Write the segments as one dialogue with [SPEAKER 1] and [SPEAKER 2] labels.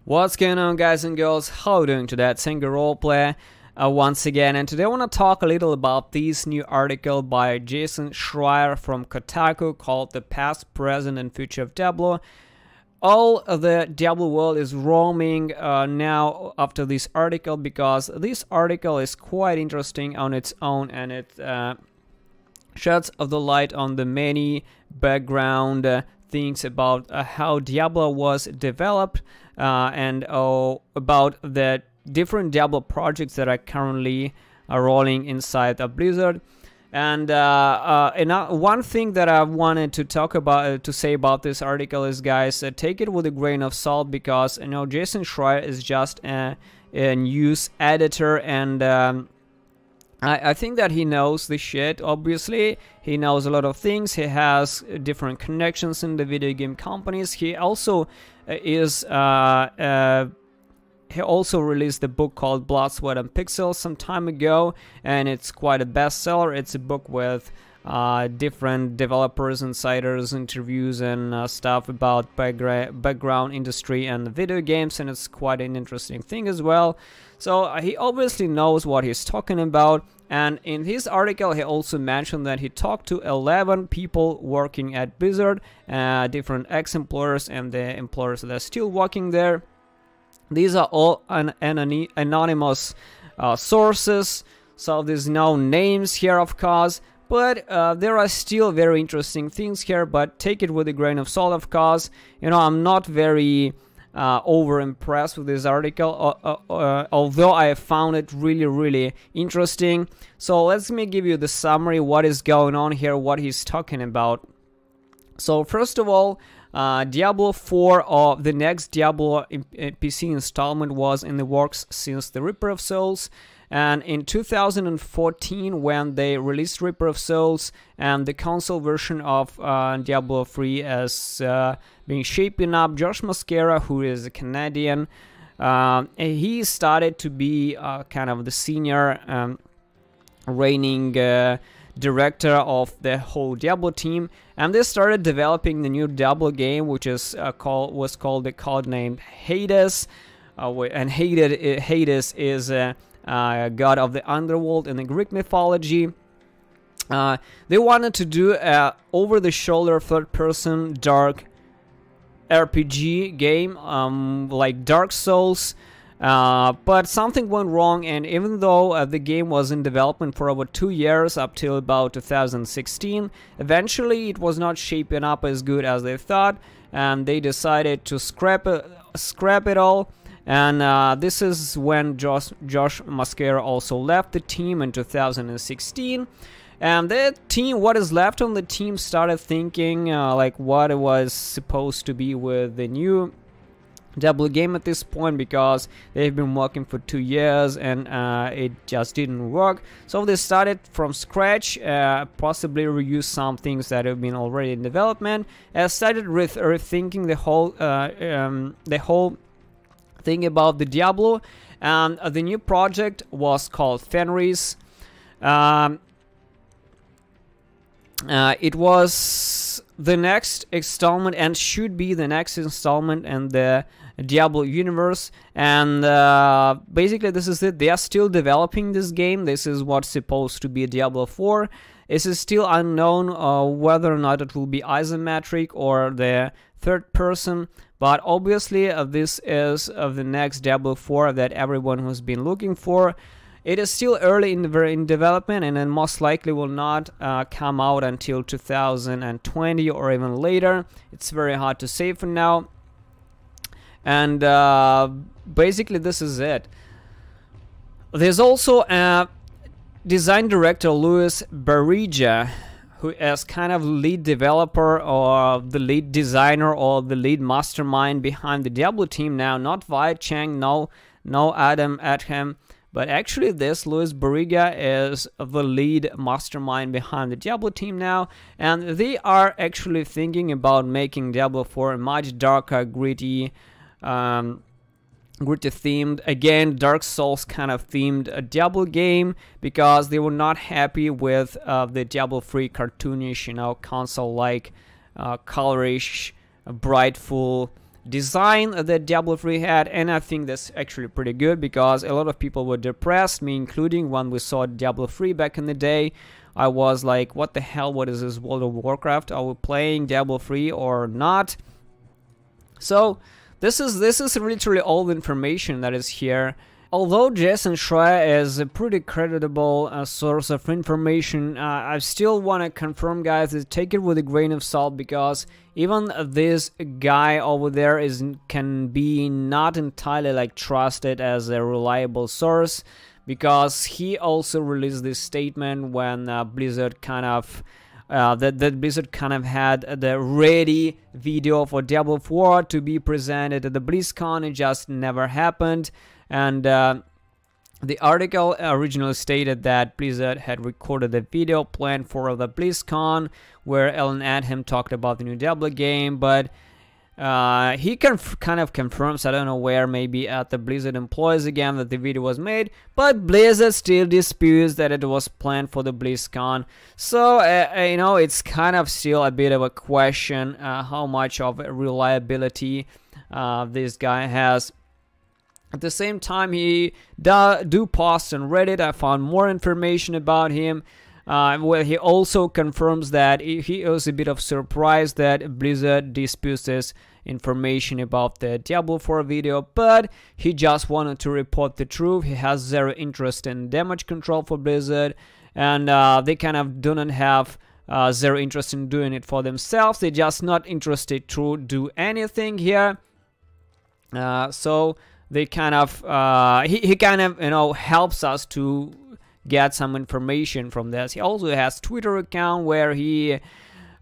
[SPEAKER 1] What's going on, guys and girls? How are you doing today? It's Singer Roleplay once again, and today I want to talk a little about this new article by Jason Schreier from Kotaku called "The Past, Present and Future of Diablo." All of the Diablo world is roaming now after this article, because this article is quite interesting on its own, and it sheds the light on the many background things about how Diablo was developed and about the different Diablo projects that are currently rolling inside of Blizzard. And one thing that I wanted to talk about, to say about this article is, guys, take it with a grain of salt, because Jason Schreier is just a news editor, and I think that he knows the shit. Obviously, he knows a lot of things. He has different connections in the video game companies. He also he also released a book called Blood, Sweat and Pixels some time ago, and it's quite a bestseller. It's a book with different developers, insiders, interviews, and stuff about background industry and video games, and it's quite an interesting thing as well. So he obviously knows what he's talking about, and in his article he also mentioned that he talked to 11 people working at Blizzard, different ex-employers and the employers that are still working there. These are all anonymous sources, so there's no names here, of course. But there are still very interesting things here, but take it with a grain of salt, of course. I'm not very over impressed with this article, although I found it really interesting. So let me give you the summary, what is going on here, what he's talking about. So first of all, Diablo 4, or the next Diablo PC installment, was in the works since the Reaper of Souls. And in 2014, when they released Reaper of Souls, and the console version of Diablo 3 is being shaping up, Josh Mosquera, who is a Canadian, he started to be kind of the senior reigning director of the whole Diablo team, and they started developing the new Diablo game, which is was called the codename Hades, and Hades is god of the underworld in the Greek mythology. They wanted to do a over-the-shoulder third-person dark RPG game, like Dark Souls, but something went wrong, and even though the game was in development for over 2 years, up till about 2016, eventually it was not shaping up as good as they thought, and they decided to scrap it all. And this is when Josh Mosquera also left the team in 2016. And the team, what is left on the team, started thinking like what it was supposed to be with the new Diablo game at this point, because they've been working for 2 years and it just didn't work. So they started from scratch, possibly reuse some things that have been already in development, and started rethinking the whole thing about the Diablo. And the new project was called Fenris. It was the next installment, and should be the next installment in the Diablo universe. And basically this is it. They are still developing this game. This is what's supposed to be Diablo 4. It is still unknown whether or not it will be isometric or the third person, but obviously this is the next Diablo 4 that everyone has been looking for. It is still early in development, and then most likely will not come out until 2020 or even later. It's very hard to say for now. And basically this is it. There's also a design director, Luis Barriga, who is kind of lead developer or the lead designer or the lead mastermind behind the Diablo team now. Not Wyatt Chang, no Adam Adham, but actually this Luis Barriga is the lead mastermind behind the Diablo team now, and they are actually thinking about making Diablo 4 a much darker, gritty themed, again Dark Souls kind of themed Diablo game, because they were not happy with the Diablo 3 cartoonish, console like colorish, brightful design that Diablo 3 had, and I think that's actually pretty good because a lot of people were depressed, me including. When we saw Diablo 3 back in the day, I was like, what the hell, what is this World of Warcraft? Are we playing Diablo 3 or not? So this is literally all the information that is here. Although Jason Schreier is a pretty creditable source of information, I still want to confirm, guys, that take it with a grain of salt, because even this guy over there can be not entirely like trusted as a reliable source, because he also released this statement when Blizzard kind of that Blizzard kind of had the ready video for Diablo 4 to be presented at the BlizzCon. It just never happened. And the article originally stated that Blizzard had recorded a video planned for the BlizzCon where Alan Adham talked about the new Diablo game, but he kind of confirms, I don't know where, maybe at the Blizzard employees again, that the video was made, but Blizzard still disputes that it was planned for the BlizzCon. So, you know, it's kind of still a bit of a question how much of reliability this guy has. At the same time, he do post on Reddit. I found more information about him. Where he also confirms that he was a bit of surprised that Blizzard disputes this information about the Diablo 4 video, but he just wanted to report the truth. He has zero interest in damage control for Blizzard, and they kind of do not have zero interest in doing it for themselves. They're just not interested to do anything here. So they kind of he kind of, you know, helps us to get some information from this. He also has Twitter account where he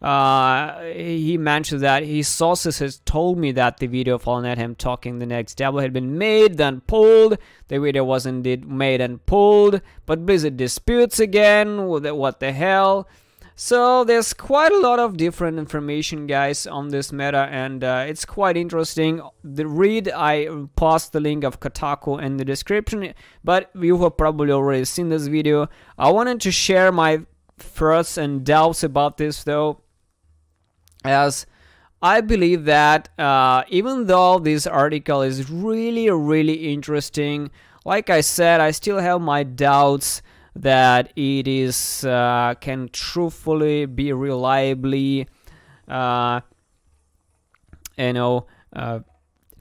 [SPEAKER 1] mentioned that his sources has told me that the video of Alan Adham talking the next Diablo had been made, then pulled. The video was indeed made and pulled, but Blizzard disputes again. What the hell? So there's quite a lot of different information, guys, on this matter, and it's quite interesting. The read, I post the link of Kotaku in the description, but you have probably already seen this video. I wanted to share my thoughts and doubts about this, though, as I believe that even though this article is really interesting, like I said, I still have my doubts that it is can truthfully be reliably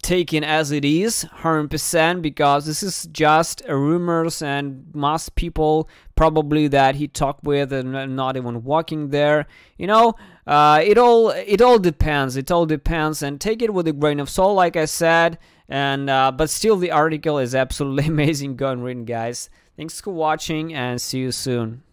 [SPEAKER 1] taken as it is 100%, because this is just rumors, and most people probably that he talked with and not even walking there, you know. It all depends, and take it with a grain of salt, like I said. And but still, the article is absolutely amazing. Go and read, guys. Thanks for watching, and see you soon.